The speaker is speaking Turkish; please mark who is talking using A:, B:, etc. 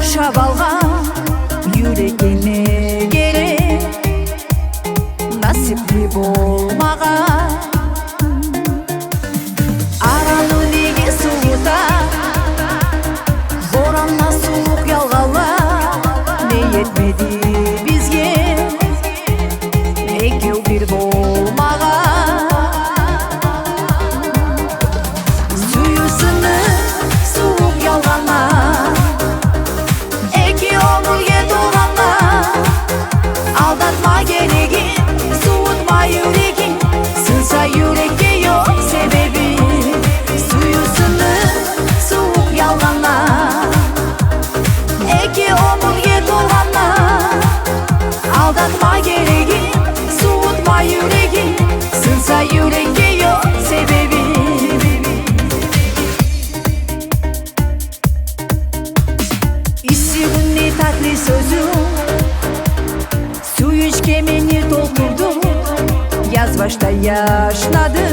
A: qurshab algan yuregine gerek nasibli bo'lmagan aranuligi suvda bo'ronda sovuq yolg'onlar ne yetmedi bizga ekov bir bo'lmagan suyusini sovuq yolg'onlar eki omurga to'g'anlar aldatma kelegin so'utma yuregin sinsa yurekka yo'q sebebi suyusini sovuq yolg'onlar eki omurga to'g'anlar aldatma kelegin so'utma yuregin sinsa yurekka yo'q sebebi issig'inli tatli so'zim suyishga meni to'ldirdi yaz boshda yashnadim